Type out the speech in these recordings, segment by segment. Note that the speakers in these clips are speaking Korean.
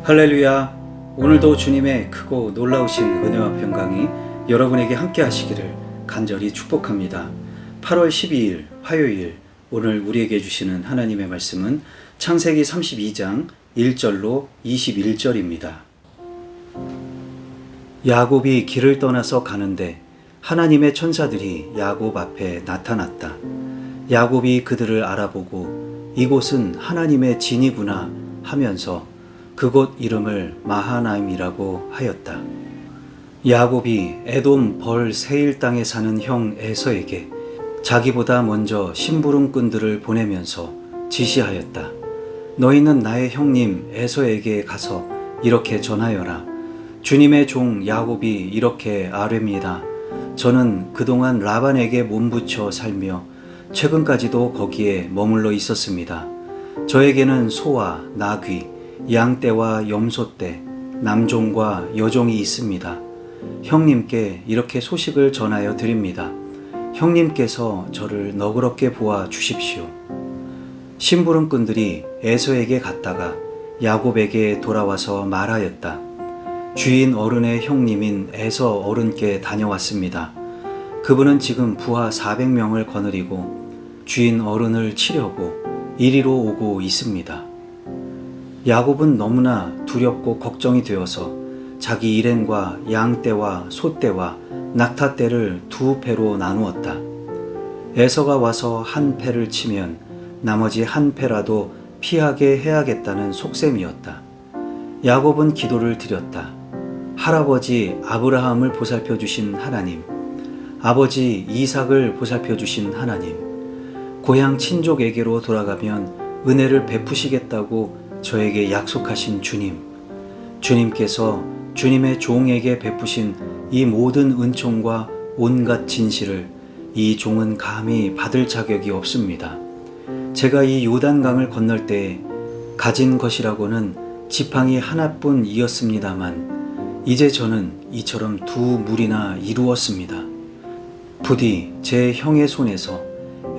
할렐루야. 오늘도 주님의 크고 놀라우신 은혜와 평강이 여러분에게 함께 하시기를 간절히 축복합니다. 8월 12일 화요일, 오늘 우리에게 주시는 하나님의 말씀은 창세기 32장 1절로 21절입니다. 야곱이 길을 떠나서 가는데 하나님의 천사들이 야곱 앞에 나타났다. 야곱이 그들을 알아보고 이곳은 하나님의 진이구나 하면서 그곳 이름을 마하나임이라고 하였다. 야곱이 에돔 벌 세일 땅에 사는 형 에서에게 자기보다 먼저 심부름꾼들을 보내면서 지시하였다. 너희는 나의 형님 에서에게 가서 이렇게 전하여라. 주님의 종 야곱이 이렇게 아뢰입니다. 저는 그동안 라반에게 몸붙여 살며 최근까지도 거기에 머물러 있었습니다. 저에게는 소와 나귀, 양떼와 염소떼, 남종과 여종이 있습니다. 형님께 이렇게 소식을 전하여 드립니다. 형님께서 저를 너그럽게 보아 주십시오. 심부름꾼들이 에서에게 갔다가 야곱에게 돌아와서 말하였다. 주인 어른의 형님인 에서 어른께 다녀왔습니다. 그분은 지금 부하 400명을 거느리고 주인 어른을 치려고 이리로 오고 있습니다. 야곱은 너무나 두렵고 걱정이 되어서 자기 일행과 양떼와 소떼와 낙타떼를 두 패로 나누었다. 에서가 와서 한 패를 치면 나머지 한 패라도 피하게 해야겠다는 속셈이었다. 야곱은 기도를 드렸다. 할아버지 아브라함을 보살펴 주신 하나님, 아버지 이삭을 보살펴 주신 하나님, 고향 친족에게로 돌아가면 은혜를 베푸시겠다고 저에게 약속하신 주님, 주님께서 주님의 종에게 베푸신 이 모든 은총과 온갖 진실을 이 종은 감히 받을 자격이 없습니다. 제가 이 요단강을 건널 때에 가진 것이라고는 지팡이 하나뿐이었습니다만 이제 저는 이처럼 두 물이나 이루었습니다. 부디 제 형의 손에서,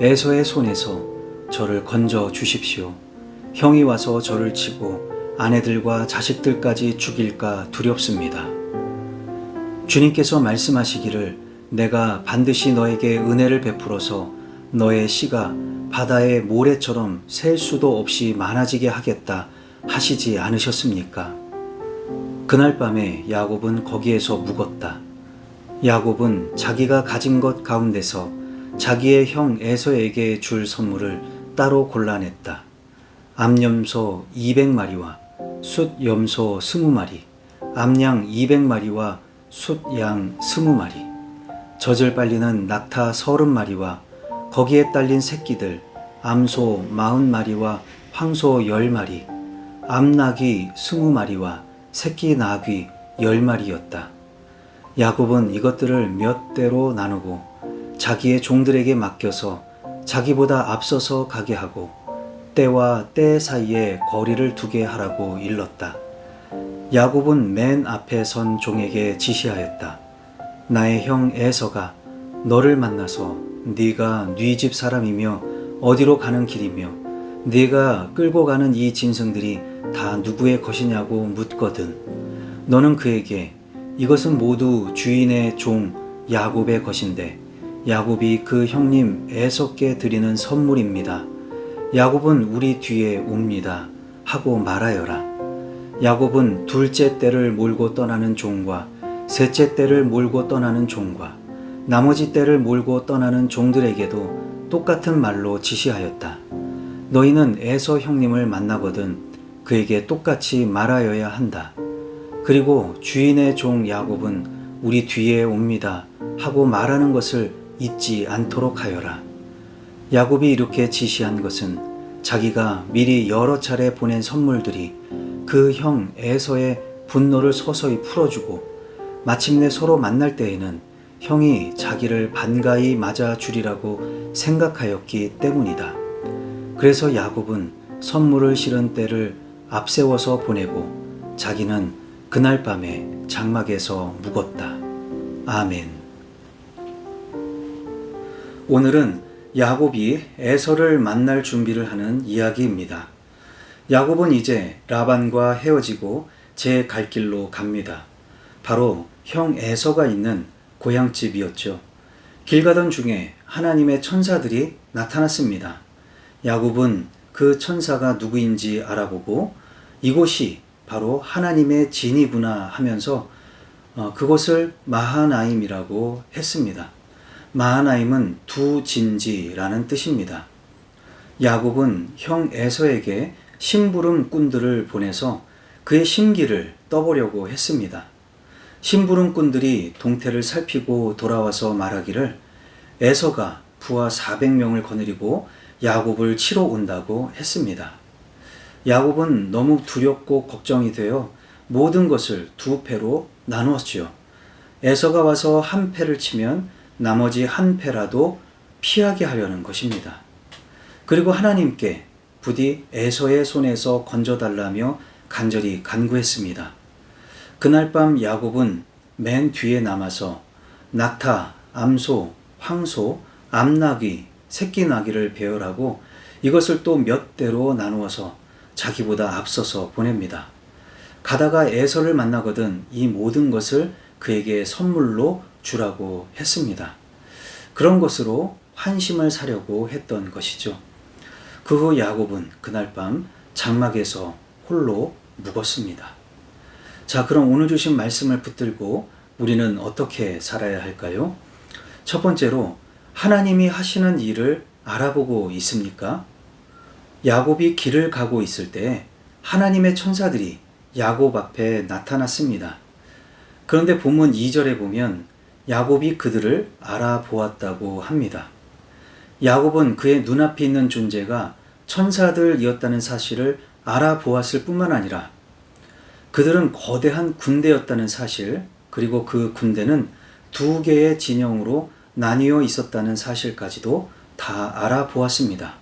에서의 손에서 저를 건져 주십시오. 형이 와서 저를 치고 아내들과 자식들까지 죽일까 두렵습니다. 주님께서 말씀하시기를 내가 반드시 너에게 은혜를 베풀어서 너의 씨가 바다의 모래처럼 셀 수도 없이 많아지게 하겠다 하시지 않으셨습니까? 그날 밤에 야곱은 거기에서 묵었다. 야곱은 자기가 가진 것 가운데서 자기의 형 에서에게 줄 선물을 따로 골라냈다. 암염소 200마리와 숫염소 20마리, 암양 200마리와 숫양 20마리, 젖을 빨리는 낙타 30마리와 거기에 딸린 새끼들, 암소 40마리와 황소 10마리, 암나귀 20마리와 새끼 나귀 10마리였다. 야곱은 이것들을 몇 대로 나누고 자기의 종들에게 맡겨서 자기보다 앞서서 가게 하고 때와 때 사이에 거리를 두게 하라고 일렀다. 야곱은 맨 앞에 선 종에게 지시하였다. 나의 형 에서가 너를 만나서 네가 네 집 사람이며 어디로 가는 길이며 네가 끌고 가는 이 짐승들이 다 누구의 것이냐고 묻거든. 너는 그에게 이것은 모두 주인의 종 야곱의 것인데 야곱이 그 형님 에서께 드리는 선물입니다. 야곱은 우리 뒤에 옵니다 하고 말하여라. 야곱은 둘째 떼를 몰고 떠나는 종과 셋째 떼를 몰고 떠나는 종과 나머지 떼를 몰고 떠나는 종들에게도 똑같은 말로 지시하였다. 너희는 에서 형님을 만나거든 그에게 똑같이 말하여야 한다. 그리고 주인의 종 야곱은 우리 뒤에 옵니다 하고 말하는 것을 잊지 않도록 하여라. 야곱이 이렇게 지시한 것은 자기가 미리 여러 차례 보낸 선물들이 그 형 에서의 분노를 서서히 풀어주고 마침내 서로 만날 때에는 형이 자기를 반가이 맞아주리라고 생각하였기 때문이다. 그래서 야곱은 선물을 실은 떼를 앞세워서 보내고 자기는 그날 밤에 장막에서 묵었다. 아멘. 오늘은 야곱이 에서를 만날 준비를 하는 이야기입니다. 야곱은 이제 라반과 헤어지고 제 갈 길로 갑니다. 바로 형 에서가 있는 고향집이었죠. 길 가던 중에 하나님의 천사들이 나타났습니다. 야곱은 그 천사가 누구인지 알아보고 이곳이 바로 하나님의 진이구나 하면서 그곳을 마하나임이라고 했습니다. 마하나임은 두 진지라는 뜻입니다. 야곱은 형 에서에게 심부름꾼들을 보내서 그의 심기를 떠보려고 했습니다. 심부름꾼들이 동태를 살피고 돌아와서 말하기를 에서가 부하 400명을 거느리고 야곱을 치러 온다고 했습니다. 야곱은 너무 두렵고 걱정이 되어 모든 것을 두 패로 나누었지요. 에서가 와서 한 패를 치면 나머지 한 패라도 피하게 하려는 것입니다. 그리고 하나님께 부디 에서의 손에서 건져달라며 간절히 간구했습니다. 그날 밤 야곱은 맨 뒤에 남아서 낙타, 암소, 황소, 암나귀, 새끼 나귀를 배열하고 이것을 또 몇 대로 나누어서 자기보다 앞서서 보냅니다. 가다가 에서를 만나거든 이 모든 것을 그에게 선물로 주라고 했습니다. 그런 것으로 환심을 사려고 했던 것이죠. 그 후 야곱은 그날 밤 장막에서 홀로 묵었습니다. 자, 그럼 오늘 주신 말씀을 붙들고 우리는 어떻게 살아야 할까요? 첫 번째로 하나님이 하시는 일을 알아보고 있습니까? 야곱이 길을 가고 있을 때 하나님의 천사들이 야곱 앞에 나타났습니다. 그런데 본문 2절에 보면 야곱이 그들을 알아보았다고 합니다. 야곱은 그의 눈앞에 있는 존재가 천사들이었다는 사실을 알아보았을 뿐만 아니라 그들은 거대한 군대였다는 사실, 그리고 그 군대는 두 개의 진영으로 나뉘어 있었다는 사실까지도 다 알아보았습니다.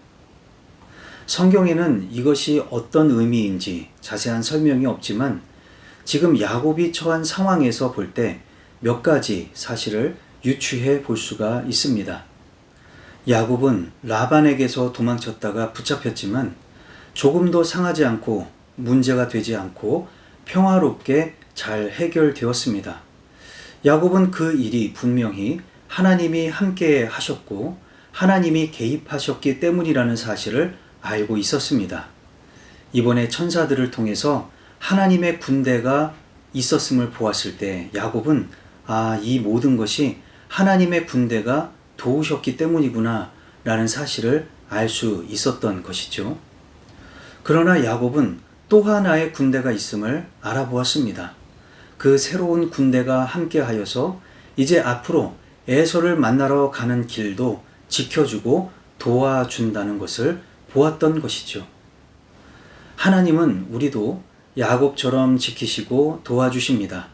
성경에는 이것이 어떤 의미인지 자세한 설명이 없지만 지금 야곱이 처한 상황에서 볼 때 몇 가지 사실을 유추해 볼 수가 있습니다. 야곱은 라반에게서 도망쳤다가 붙잡혔지만 조금도 상하지 않고 문제가 되지 않고 평화롭게 잘 해결되었습니다. 야곱은 그 일이 분명히 하나님이 함께 하셨고 하나님이 개입하셨기 때문이라는 사실을 알고 있었습니다. 이번에 천사들을 통해서 하나님의 군대가 있었음을 보았을 때 야곱은 이 모든 것이 하나님의 군대가 도우셨기 때문이구나 라는 사실을 알 수 있었던 것이죠. 그러나 야곱은 또 하나의 군대가 있음을 알아보았습니다. 그 새로운 군대가 함께하여서 이제 앞으로 에서를 만나러 가는 길도 지켜주고 도와준다는 것을 보았던 것이죠. 하나님은 우리도 야곱처럼 지키시고 도와주십니다.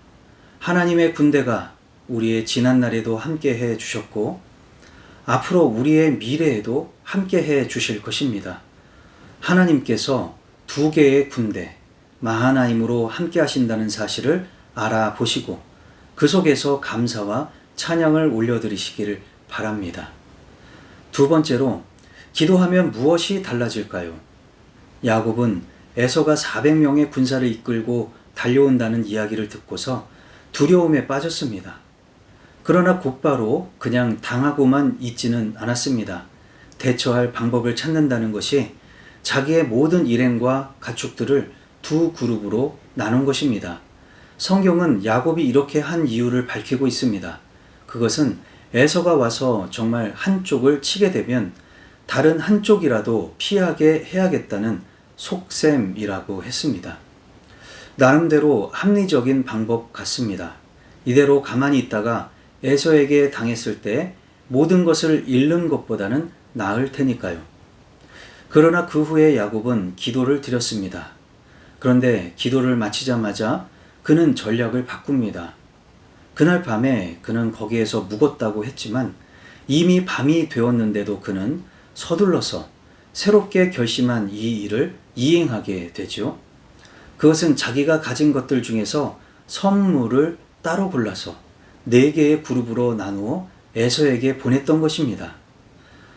하나님의 군대가 우리의 지난날에도 함께해 주셨고 앞으로 우리의 미래에도 함께해 주실 것입니다. 하나님께서 두 개의 군대, 마하나임으로 함께 하신다는 사실을 알아보시고 그 속에서 감사와 찬양을 올려드리시기를 바랍니다. 두 번째로, 기도하면 무엇이 달라질까요? 야곱은 에서가 400명의 군사를 이끌고 달려온다는 이야기를 듣고서 두려움에 빠졌습니다. 그러나 곧바로 그냥 당하고만 있지는 않았습니다. 대처할 방법을 찾는다는 것이 자기의 모든 일행과 가축들을 두 그룹으로 나눈 것입니다. 성경은 야곱이 이렇게 한 이유를 밝히고 있습니다. 그것은 에서가 와서 정말 한쪽을 치게 되면 다른 한쪽이라도 피하게 해야겠다는 속셈이라고 했습니다. 나름대로 합리적인 방법 같습니다. 이대로 가만히 있다가 에서에게 당했을 때 모든 것을 잃는 것보다는 나을 테니까요. 그러나 그 후에 야곱은 기도를 드렸습니다. 그런데 기도를 마치자마자 그는 전략을 바꿉니다. 그날 밤에 그는 거기에서 묵었다고 했지만 이미 밤이 되었는데도 그는 서둘러서 새롭게 결심한 이 일을 이행하게 되죠. 그것은 자기가 가진 것들 중에서 선물을 따로 골라서 4개의 그룹으로 나누어 에서에게 보냈던 것입니다.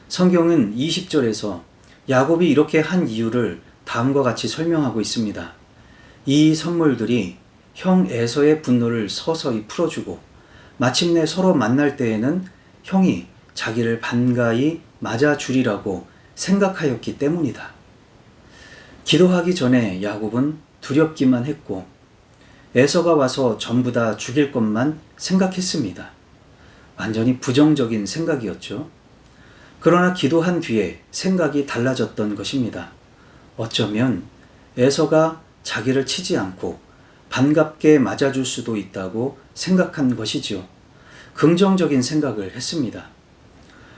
성경은 20절에서 야곱이 이렇게 한 이유를 다음과 같이 설명하고 있습니다. 이 선물들이 형 에서의 분노를 서서히 풀어주고 마침내 서로 만날 때에는 형이 자기를 반가이 맞아주리라고 생각하였기 때문이다. 기도하기 전에 야곱은 두렵기만 했고 에서가 와서 전부 다 죽일 것만 생각했습니다. 완전히 부정적인 생각이었죠. 그러나 기도한 뒤에 생각이 달라졌던 것입니다. 어쩌면 에서가 자기를 치지 않고 반갑게 맞아줄 수도 있다고 생각한 것이지요. 긍정적인 생각을 했습니다.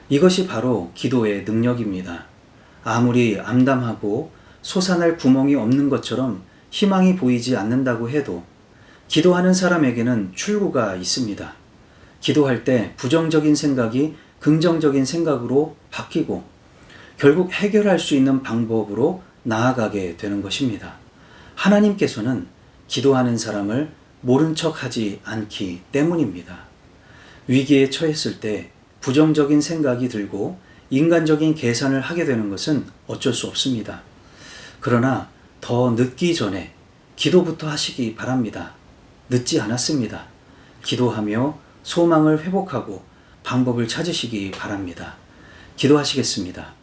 이것이 바로 기도의 능력입니다. 아무리 암담하고 솟아날 구멍이 없는 것처럼 희망이 보이지 않는다고 해도 기도하는 사람에게는 출구가 있습니다. 기도할 때 부정적인 생각이 긍정적인 생각으로 바뀌고 결국 해결할 수 있는 방법으로 나아가게 되는 것입니다. 하나님께서는 기도하는 사람을 모른 척 하지 않기 때문입니다. 위기에 처했을 때 부정적인 생각이 들고 인간적인 계산을 하게 되는 것은 어쩔 수 없습니다. 그러나 더 늦기 전에 기도부터 하시기 바랍니다. 늦지 않았습니다. 기도하며 소망을 회복하고 방법을 찾으시기 바랍니다. 기도하시겠습니다.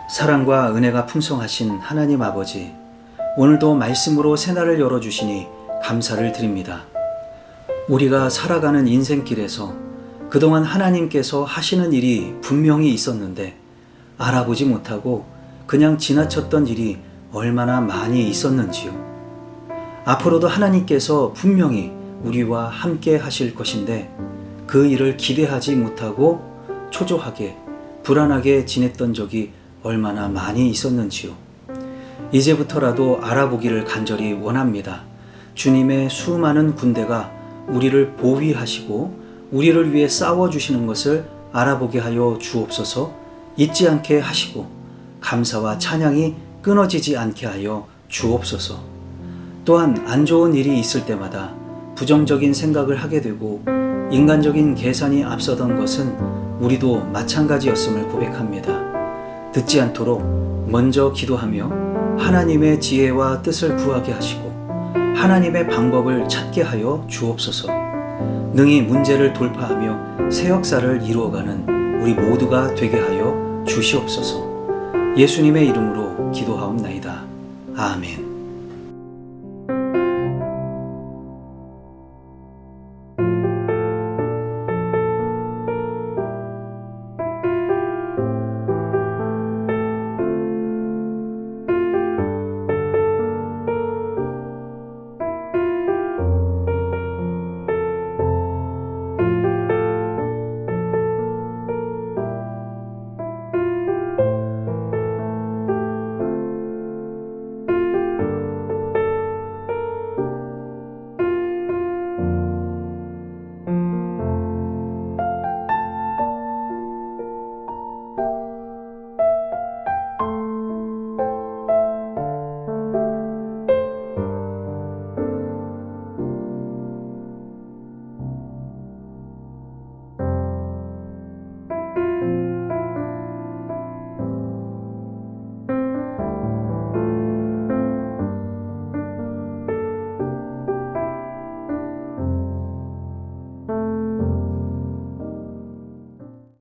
사랑과 은혜가 풍성하신 하나님 아버지, 오늘도 말씀으로 새날을 열어주시니 감사를 드립니다. 우리가 살아가는 인생길에서 그동안 하나님께서 하시는 일이 분명히 있었는데 알아보지 못하고 그냥 지나쳤던 일이 얼마나 많이 있었는지요. 앞으로도 하나님께서 분명히 우리와 함께 하실 것인데 그 일을 기대하지 못하고 초조하게 불안하게 지냈던 적이 얼마나 많이 있었는지요. 이제부터라도 알아보기를 간절히 원합니다. 주님의 수많은 군대가 우리를 보위하시고 우리를 위해 싸워주시는 것을 알아보게 하여 주옵소서. 잊지 않게 하시고 감사와 찬양이 끊어지지 않게 하여 주옵소서. 또한 안 좋은 일이 있을 때마다 부정적인 생각을 하게 되고 인간적인 계산이 앞서던 것은 우리도 마찬가지였음을 고백합니다. 듣지 않도록 먼저 기도하며 하나님의 지혜와 뜻을 구하게 하시고 하나님의 방법을 찾게 하여 주옵소서. 능히 문제를 돌파하며 새 역사를 이루어가는 우리 모두가 되게 하여 주시옵소서. 예수님의 이름으로 기도하옵나이다. 아멘.